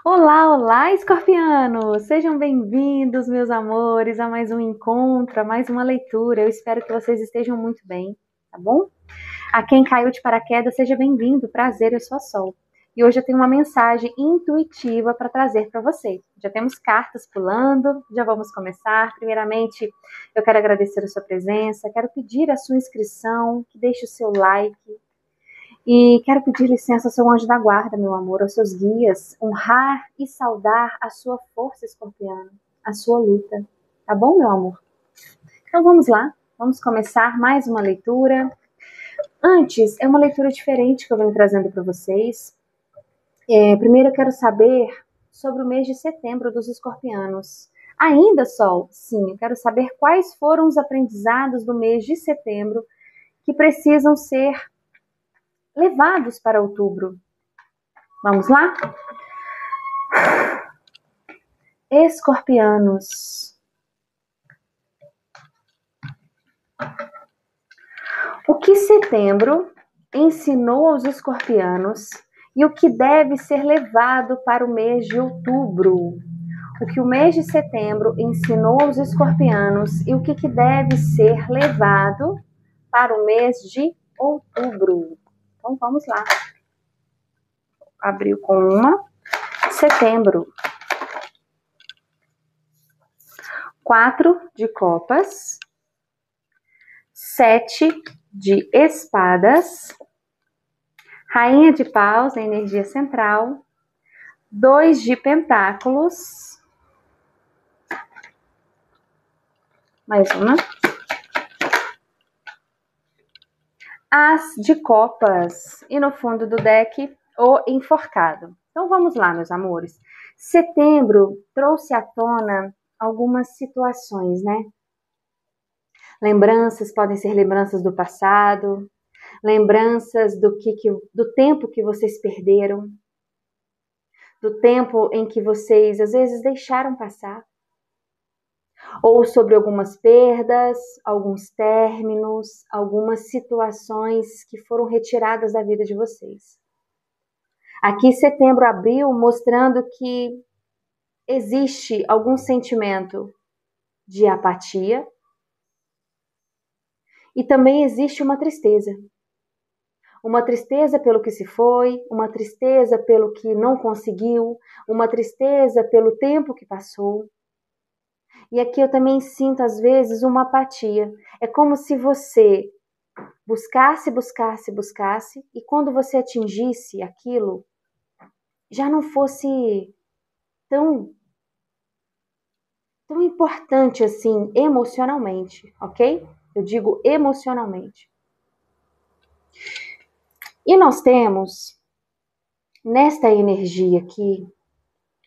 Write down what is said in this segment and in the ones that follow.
Olá, olá, escorpianos! Sejam bem-vindos, meus amores, a mais um encontro, a mais uma leitura. Eu espero que vocês estejam muito bem, tá bom? A quem caiu de paraquedas, seja bem-vindo, prazer, eu sou a Sol. E hoje eu tenho uma mensagem intuitiva para trazer para vocês. Já temos cartas pulando, já vamos começar. Primeiramente, eu quero agradecer a sua presença, quero pedir a sua inscrição, que deixe o seu like. E quero pedir licença ao seu anjo da guarda, meu amor, aos seus guias, honrar e saudar a sua força escorpiana, a sua luta. Tá bom, meu amor? Então vamos lá, vamos começar mais uma leitura. Antes, é uma leitura diferente que eu venho trazendo para vocês. Primeiro eu quero saber sobre o mês de setembro dos escorpianos. Ainda, Sol? Sim, eu quero saber quais foram os aprendizados do mês de setembro que precisam ser levados para outubro. Vamos lá? Escorpianos. O que setembro ensinou aos escorpianos e o que deve ser levado para o mês de outubro? O que o mês de setembro ensinou aos escorpianos e o que deve ser levado para o mês de outubro? Então vamos lá. Abriu com uma. Setembro. 4 de copas. 7 de espadas. Rainha de paus na energia central. 2 de pentáculos. Mais uma. As de copas. E no fundo do deck, o enforcado. Então vamos lá, meus amores. Setembro trouxe à tona algumas situações, né? Lembranças podem ser lembranças do passado, lembranças do tempo que vocês perderam, do tempo em que vocês às vezes deixaram passar, ou sobre algumas perdas, alguns términos, algumas situações que foram retiradas da vida de vocês. Aqui setembro abriu mostrando que existe algum sentimento de apatia e também existe uma tristeza. Uma tristeza pelo que se foi, uma tristeza pelo que não conseguiu, uma tristeza pelo tempo que passou. E aqui eu também sinto, às vezes, uma apatia. É como se você buscasse, e quando você atingisse aquilo, já não fosse tão importante assim, emocionalmente, ok? Eu digo emocionalmente. E nós temos, nesta energia aqui,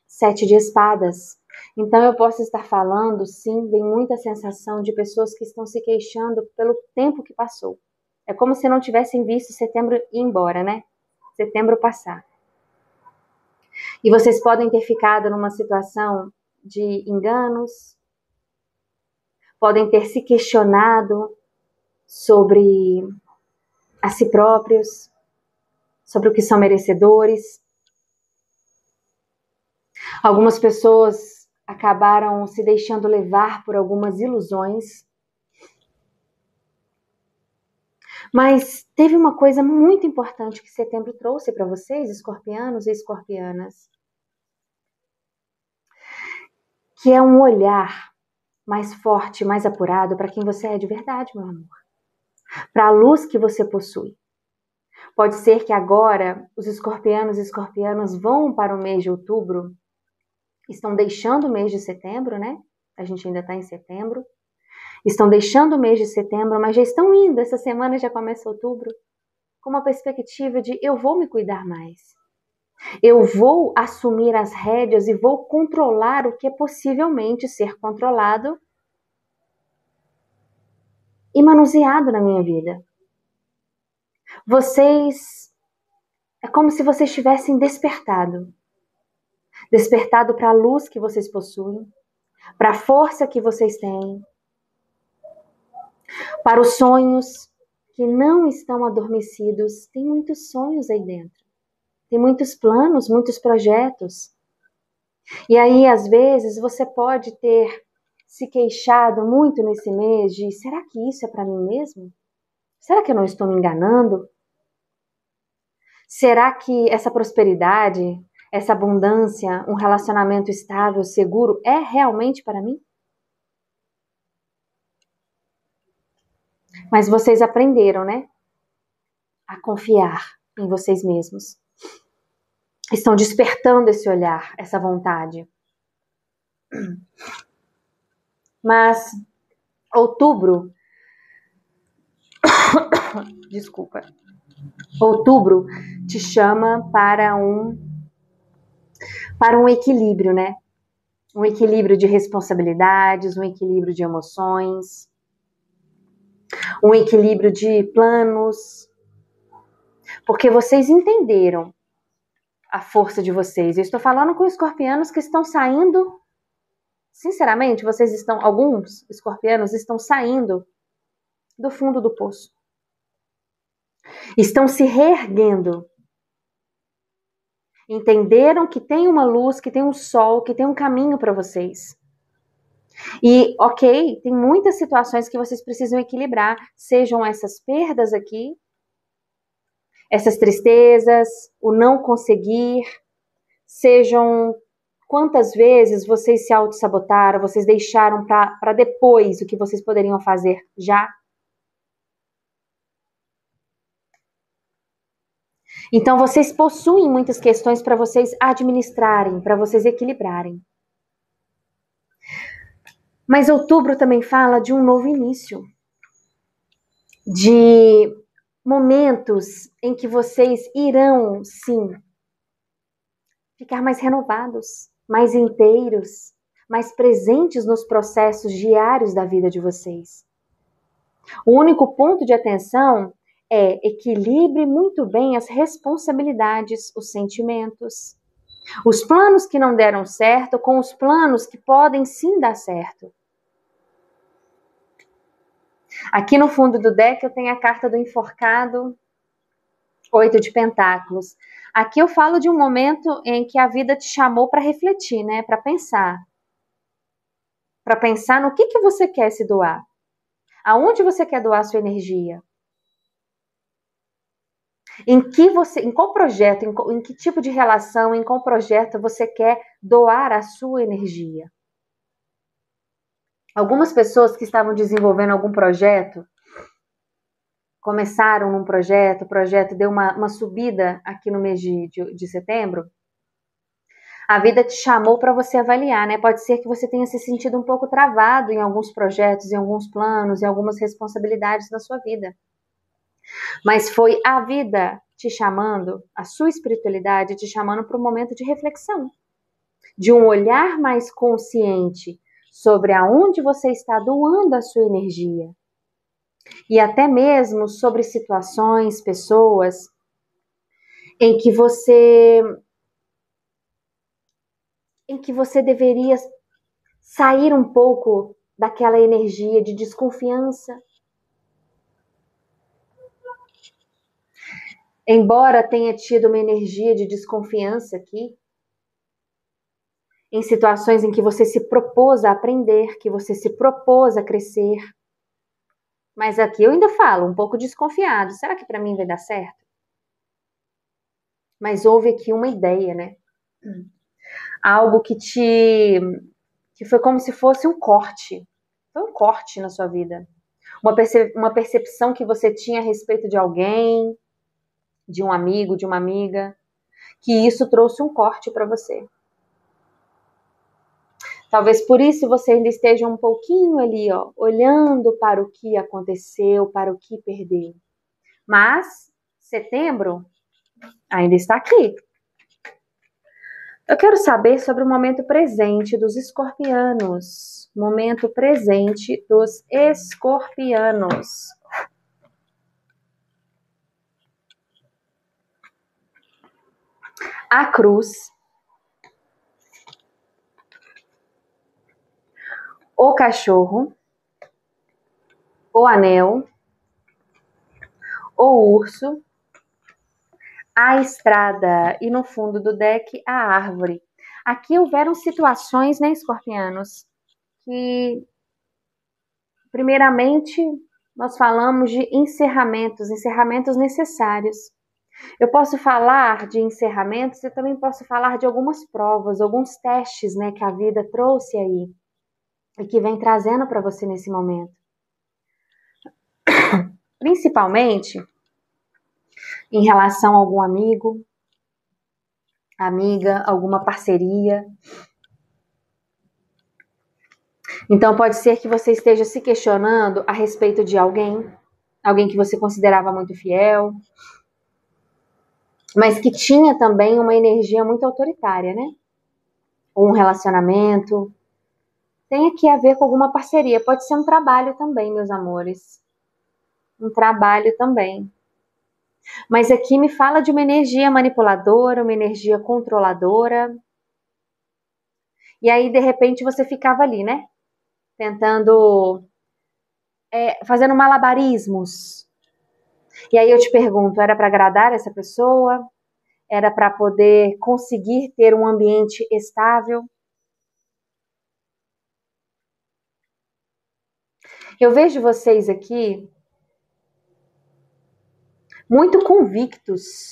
7 de espadas. Então eu posso estar falando, sim, vem muita sensação de pessoas que estão se queixando pelo tempo que passou. É como se não tivessem visto setembro ir embora, né? Setembro passar. E vocês podem ter ficado numa situação de enganos, podem ter se questionado sobre a si próprios, sobre o que são merecedores. Algumas pessoas acabaram se deixando levar por algumas ilusões. Mas teve uma coisa muito importante que setembro trouxe para vocês, escorpianos e escorpianas, que é um olhar mais forte, mais apurado para quem você é de verdade, meu amor. Para a luz que você possui. Pode ser que agora os escorpianos e escorpianas vão para o mês de outubro, estão deixando o mês de setembro, né? A gente ainda está em setembro. Estão deixando o mês de setembro, mas já estão indo, essa semana já começa outubro, com uma perspectiva de eu vou me cuidar mais. Eu vou assumir as rédeas e vou controlar o que é possivelmente ser controlado e manuseado na minha vida. Vocês, é como se vocês tivessem despertado. Despertado para a luz que vocês possuem, para a força que vocês têm, para os sonhos que não estão adormecidos. Tem muitos sonhos aí dentro. Tem muitos planos, muitos projetos. E aí, às vezes, você pode ter se queixado muito nesse mês de: será que isso é para mim mesmo? Será que eu não estou me enganando? Será que essa prosperidade, essa abundância, um relacionamento estável, seguro, é realmente para mim? Mas vocês aprenderam, né? A confiar em vocês mesmos. Estão despertando esse olhar, essa vontade. Mas outubro, desculpa, outubro te chama para um equilíbrio, né? Um equilíbrio de responsabilidades, um equilíbrio de emoções, um equilíbrio de planos, porque vocês entenderam a força de vocês. Eu estou falando com escorpianos que estão saindo, sinceramente, alguns escorpianos estão saindo do fundo do poço. Estão se reerguendo. Entenderam que tem uma luz, que tem um sol, que tem um caminho para vocês. E, ok, tem muitas situações que vocês precisam equilibrar, sejam essas perdas aqui, essas tristezas, o não conseguir, sejam quantas vezes vocês se auto-sabotaram, vocês deixaram para depois o que vocês poderiam fazer já. Então, vocês possuem muitas questões para vocês administrarem, para vocês equilibrarem. Mas outubro também fala de um novo início, de momentos em que vocês irão, sim, ficar mais renovados, mais inteiros, mais presentes nos processos diários da vida de vocês. O único ponto de atenção é equilibre muito bem as responsabilidades, os sentimentos, os planos que não deram certo com os planos que podem sim dar certo. Aqui no fundo do deck eu tenho a carta do enforcado, 8 de pentáculos. Aqui eu falo de um momento em que a vida te chamou para refletir, né? Para pensar. Para pensar no que você quer se doar. Aonde você quer doar sua energia? Em qual projeto, em que tipo de relação, em qual projeto você quer doar a sua energia? Algumas pessoas que estavam desenvolvendo algum projeto, começaram num projeto, o projeto deu uma subida aqui no mês de setembro, a vida te chamou para você avaliar, né? Pode ser que você tenha se sentido um pouco travado em alguns projetos, em alguns planos, em algumas responsabilidades na sua vida. Mas foi a vida te chamando, a sua espiritualidade te chamando para um momento de reflexão, de um olhar mais consciente sobre aonde você está doando a sua energia. E até mesmo sobre situações, pessoas em que você deveria sair um pouco daquela energia de desconfiança. Embora tenha tido uma energia de desconfiança aqui, em situações em que você se propôs a aprender, que você se propôs a crescer. Mas aqui eu ainda falo, um pouco desconfiado. Será que para mim vai dar certo? Mas houve aqui uma ideia, né? Algo que foi como se fosse um corte. Foi um corte na sua vida. Uma percepção que você tinha a respeito de alguém, de um amigo, de uma amiga, que isso trouxe um corte para você. Talvez por isso você ainda esteja um pouquinho ali, ó, olhando para o que aconteceu, para o que perdeu. Mas setembro ainda está aqui. Eu quero saber sobre o momento presente dos escorpianos. Momento presente dos escorpianos. A cruz, o cachorro, o anel, o urso, a estrada e no fundo do deck a árvore. Aqui houveram situações, né, escorpianos, que, primeiramente, nós falamos de encerramentos necessários. Eu posso falar de encerramentos e também posso falar de algumas provas, alguns testes, né, que a vida trouxe aí e que vem trazendo para você nesse momento. Principalmente em relação a algum amigo, amiga, alguma parceria. Então pode ser que você esteja se questionando a respeito de alguém que você considerava muito fiel, mas que tinha também uma energia muito autoritária, né? Ou um relacionamento. Tem aqui a ver com alguma parceria. Pode ser um trabalho também, meus amores. Um trabalho também. Mas aqui me fala de uma energia manipuladora, uma energia controladora. E aí, de repente, você ficava ali, né? Tentando, fazendo malabarismos. E aí eu te pergunto, era para agradar essa pessoa? Era para poder conseguir ter um ambiente estável? Eu vejo vocês aqui muito convictos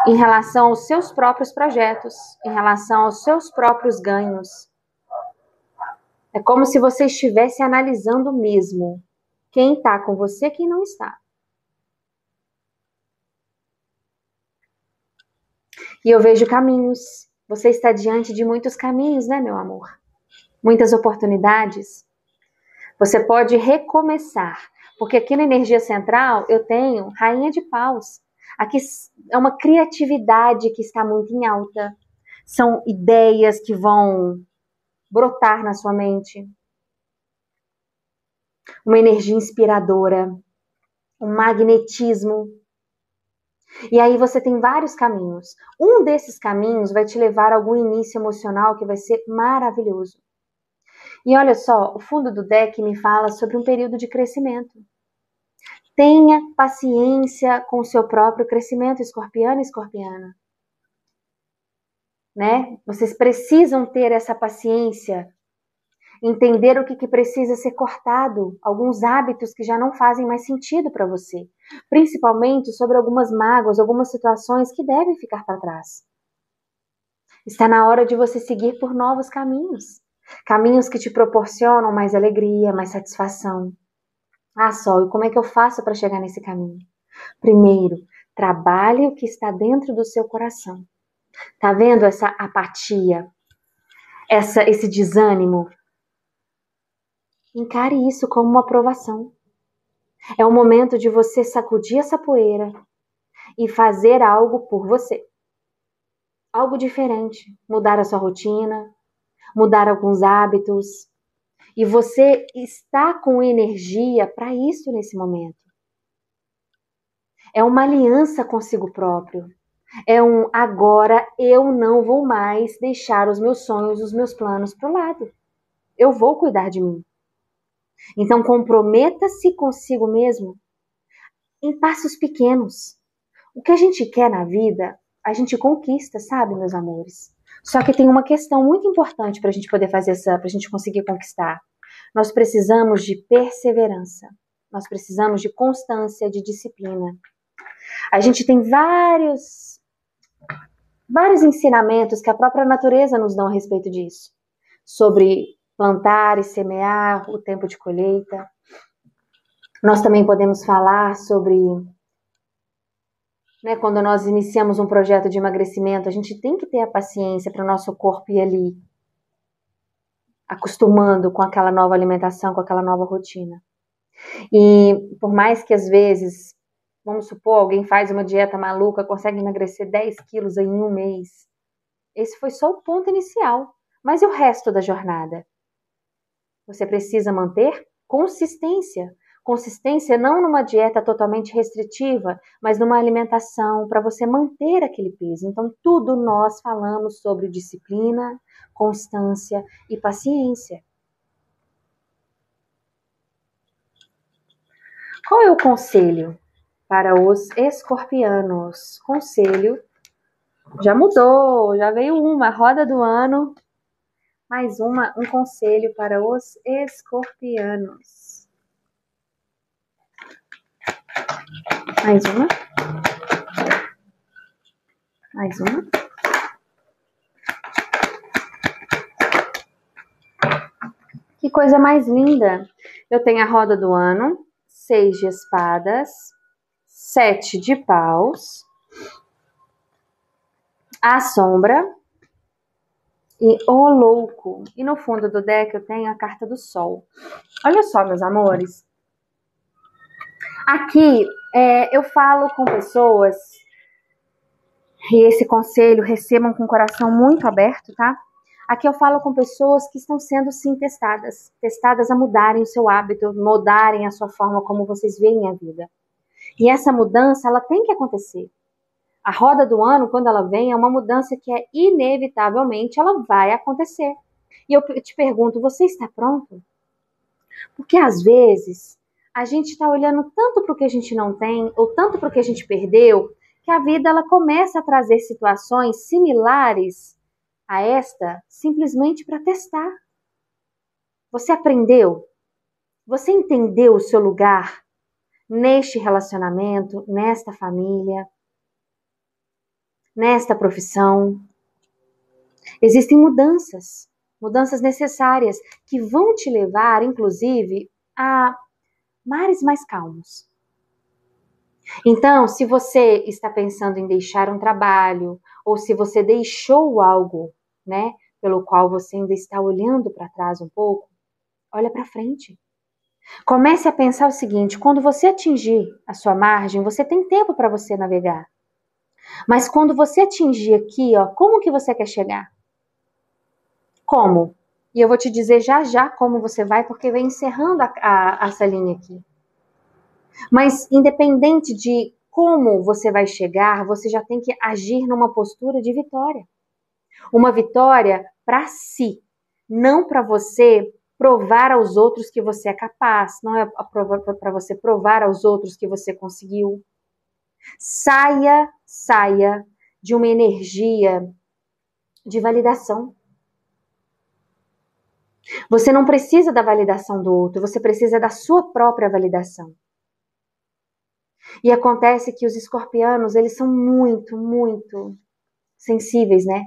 em relação aos seus próprios projetos, em relação aos seus próprios ganhos. É como se você estivesse analisando mesmo quem está com você e quem não está. E eu vejo caminhos. Você está diante de muitos caminhos, né, meu amor? Muitas oportunidades. Você pode recomeçar. Porque aqui na energia central eu tenho Rainha de Paus. Aqui é uma criatividade que está muito em alta. São ideias que vão brotar na sua mente. Uma energia inspiradora. Um magnetismo. E aí você tem vários caminhos. Um desses caminhos vai te levar a algum início emocional que vai ser maravilhoso. E olha só, o fundo do deck me fala sobre um período de crescimento. Tenha paciência com o seu próprio crescimento, escorpiano e escorpiana. Né? Vocês precisam ter essa paciência, entender o que precisa ser cortado, alguns hábitos que já não fazem mais sentido para você, principalmente sobre algumas mágoas, algumas situações que devem ficar para trás. Está na hora de você seguir por novos caminhos, caminhos que te proporcionam mais alegria, mais satisfação. Ah, Sol, e como é que eu faço para chegar nesse caminho? Primeiro, trabalhe o que está dentro do seu coração. Tá vendo essa apatia, esse desânimo? Encare isso como uma provação. É o momento de você sacudir essa poeira e fazer algo por você. Algo diferente. Mudar a sua rotina, mudar alguns hábitos. E você está com energia para isso nesse momento. É uma aliança consigo próprio. É um agora eu não vou mais deixar os meus sonhos, os meus planos para o lado. Eu vou cuidar de mim. Então comprometa-se consigo mesmo em passos pequenos. O que a gente quer na vida, a gente conquista, sabe, meus amores? Só que tem uma questão muito importante para a gente poder fazer para a gente conseguir conquistar. Nós precisamos de perseverança. Nós precisamos de constância, de disciplina. A gente tem vários ensinamentos que a própria natureza nos dá a respeito disso. Sobre plantar e semear, o tempo de colheita. Nós também podemos falar sobre, né, quando nós iniciamos um projeto de emagrecimento, a gente tem que ter a paciência para o nosso corpo ir ali, acostumando com aquela nova alimentação, com aquela nova rotina. E por mais que às vezes, vamos supor, alguém faz uma dieta maluca, consegue emagrecer 10 quilos em um mês. Esse foi só o ponto inicial. Mas e o resto da jornada? Você precisa manter consistência. Consistência não numa dieta totalmente restritiva, mas numa alimentação para você manter aquele peso. Então, tudo nós falamos sobre disciplina, constância e paciência. Qual é o conselho para os escorpianos? Conselho Já mudou, já veio uma roda do ano. Mais um conselho para os escorpianos. Mais uma. Mais uma. Que coisa mais linda. Eu tenho a roda do ano, 6 de espadas, 7 de paus, a sombra e o louco. E no fundo do deck eu tenho a carta do sol. Olha só, meus amores. Aqui eu falo com pessoas, e esse conselho recebam com o coração muito aberto, tá? Aqui eu falo com pessoas que estão sendo, sim, testadas a mudarem o seu hábito, mudarem a sua forma como vocês veem a vida. E essa mudança, ela tem que acontecer. A roda do ano, quando ela vem, é uma mudança que inevitavelmente ela vai acontecer. E eu te pergunto, você está pronto? Porque às vezes a gente está olhando tanto para o que a gente não tem, ou tanto para o que a gente perdeu, que a vida ela começa a trazer situações similares a esta, simplesmente para testar. Você aprendeu? Você entendeu o seu lugar neste relacionamento, nesta família, nesta profissão? Existem mudanças necessárias que vão te levar, inclusive, a mares mais calmos. Então, se você está pensando em deixar um trabalho, ou se você deixou algo, né, pelo qual você ainda está olhando para trás um pouco, olha para frente. Comece a pensar o seguinte: quando você atingir a sua margem, você tem tempo para você navegar. Mas quando você atingir aqui, ó, como que você quer chegar? Como? E eu vou te dizer já já como você vai, porque vem encerrando essa linha aqui. Mas independente de como você vai chegar, você já tem que agir numa postura de vitória. Uma vitória para si, não para você provar aos outros que você é capaz, não é para você provar aos outros que você conseguiu. Saia de uma energia de validação. Você não precisa da validação do outro, você precisa da sua própria validação. E acontece que os escorpianos, eles são muito, muito sensíveis, né?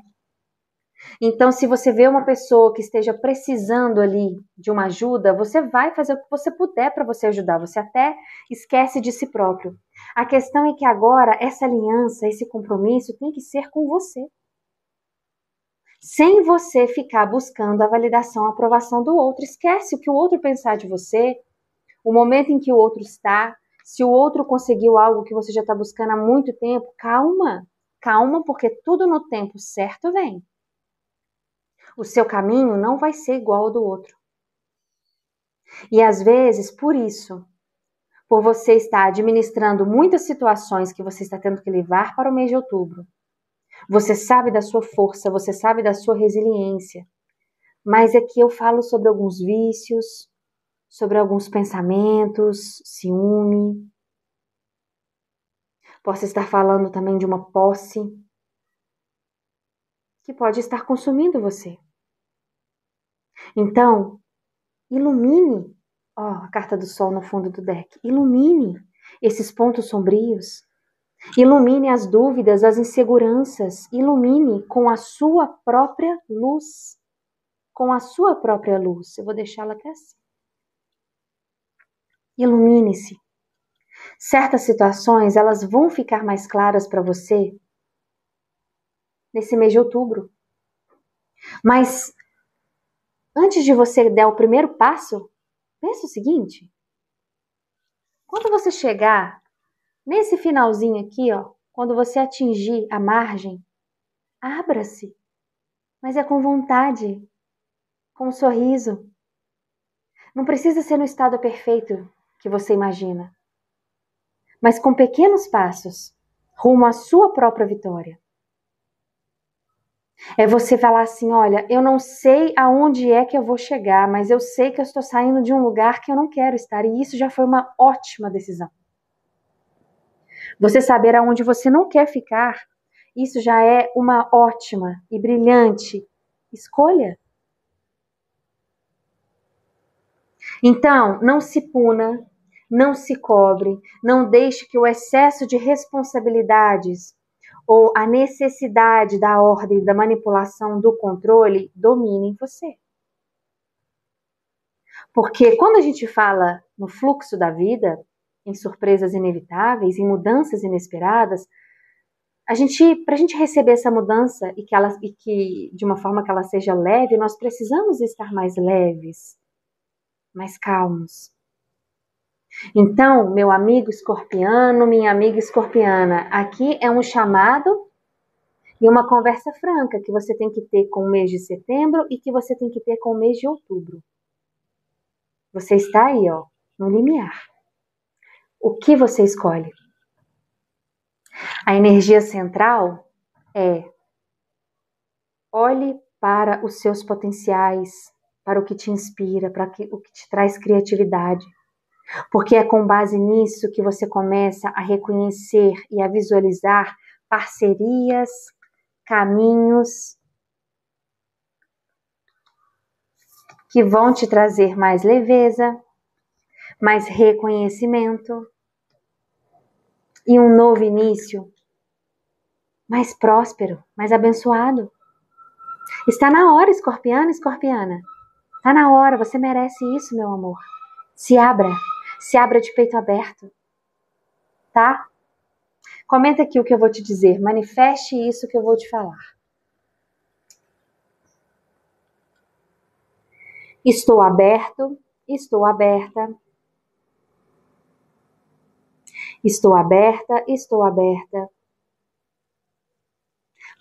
Então, se você vê uma pessoa que esteja precisando ali de uma ajuda, você vai fazer o que você puder para você ajudar. Você até esquece de si próprio. A questão é que agora essa aliança, esse compromisso tem que ser com você. Sem você ficar buscando a validação, a aprovação do outro. Esquece o que o outro pensar de você, o momento em que o outro está. Se o outro conseguiu algo que você já está buscando há muito tempo, calma. Calma, porque tudo no tempo certo vem. O seu caminho não vai ser igual ao do outro. E às vezes, por isso, por você estar administrando muitas situações que você está tendo que levar para o mês de outubro, você sabe da sua força, você sabe da sua resiliência. Mas aqui eu falo sobre alguns vícios, sobre alguns pensamentos, ciúme. Posso estar falando também de uma posse que pode estar consumindo você. Então, ilumine, ó, a carta do sol no fundo do deck. Ilumine esses pontos sombrios. Ilumine as dúvidas, as inseguranças. Ilumine com a sua própria luz. Com a sua própria luz. Eu vou deixá-la até assim. Ilumine-se. Certas situações, elas vão ficar mais claras para você nesse mês de outubro. Mas antes de você dar o primeiro passo, pensa o seguinte: quando você chegar nesse finalzinho aqui, ó, quando você atingir a margem, abra-se, mas é com vontade, com um sorriso. Não precisa ser no estado perfeito que você imagina, mas com pequenos passos rumo à sua própria vitória. É você falar assim: olha, eu não sei aonde é que eu vou chegar, mas eu sei que eu estou saindo de um lugar que eu não quero estar, e isso já foi uma ótima decisão. Você saber aonde você não quer ficar Isso já é uma ótima e brilhante escolha. Então, não se puna, não se cobre, não deixe que o excesso de responsabilidades ou a necessidade da ordem, da manipulação, do controle dominem você. Porque quando a gente fala no fluxo da vida, em surpresas inevitáveis, em mudanças inesperadas, para a gente receber essa mudança e que de uma forma que ela seja leve, nós precisamos estar mais leves, mais calmos. Então, meu amigo escorpiano, minha amiga escorpiana, aqui é um chamado e uma conversa franca que você tem que ter com o mês de setembro e que você tem que ter com o mês de outubro. Você está aí, ó, no limiar. O que você escolhe? A energia central é: olhe para os seus potenciais, para o que te inspira, para o que te traz criatividade. Porque é com base nisso que você começa a reconhecer e a visualizar parcerias, caminhos que vão te trazer mais leveza, mais reconhecimento e um novo início mais próspero, mais abençoado. Está na hora, escorpiano, escorpiana. Está na hora, você merece isso, meu amor. Se abra de peito aberto, tá? Comenta aqui o que eu vou te dizer, manifeste isso que eu vou te falar. Estou aberto, estou aberta. Estou aberta, estou aberta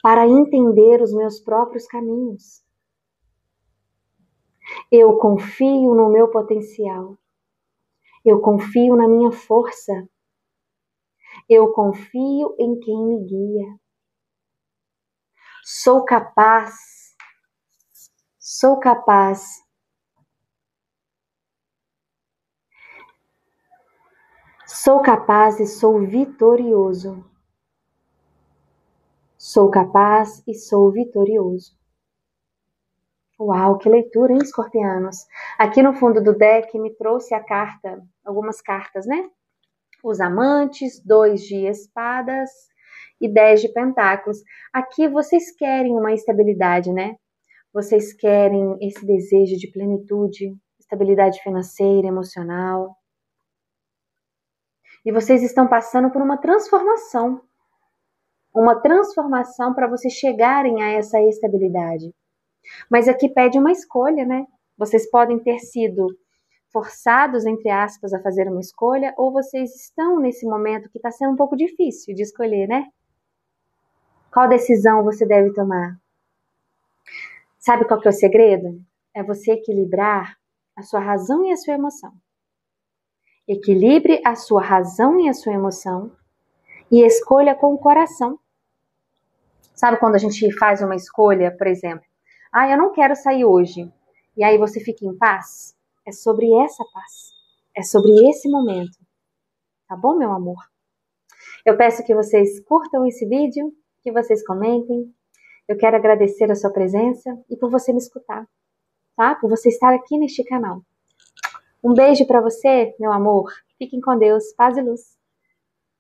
para entender os meus próprios caminhos. Eu confio no meu potencial. Eu confio na minha força. Eu confio em quem me guia. Sou capaz e sou vitorioso. Sou capaz e sou vitorioso. Uau, que leitura, hein, escorpianos? Aqui no fundo do deck me trouxe a carta, algumas cartas, né? Os amantes, 2 de espadas e 10 de pentáculos. Aqui vocês querem uma estabilidade, né? Vocês querem esse desejo de plenitude, estabilidade financeira, emocional. E vocês estão passando por uma transformação para vocês chegarem a essa estabilidade. Mas aqui pede uma escolha, né? Vocês podem ter sido forçados, entre aspas, a fazer uma escolha, ou vocês estão nesse momento que está sendo um pouco difícil de escolher, né? Qual decisão você deve tomar? Sabe qual que é o segredo? É você equilibrar a sua razão e a sua emoção. Equilibre a sua razão e a sua emoção e escolha com o coração. Sabe quando a gente faz uma escolha, por exemplo, eu não quero sair hoje, e aí você fica em paz? É sobre essa paz, é sobre esse momento, tá bom, meu amor? Eu peço que vocês curtam esse vídeo, que vocês comentem. Eu quero agradecer a sua presença e por você me escutar, tá? Por você estar aqui neste canal. Um beijo para você, meu amor. Fiquem com Deus, paz e luz.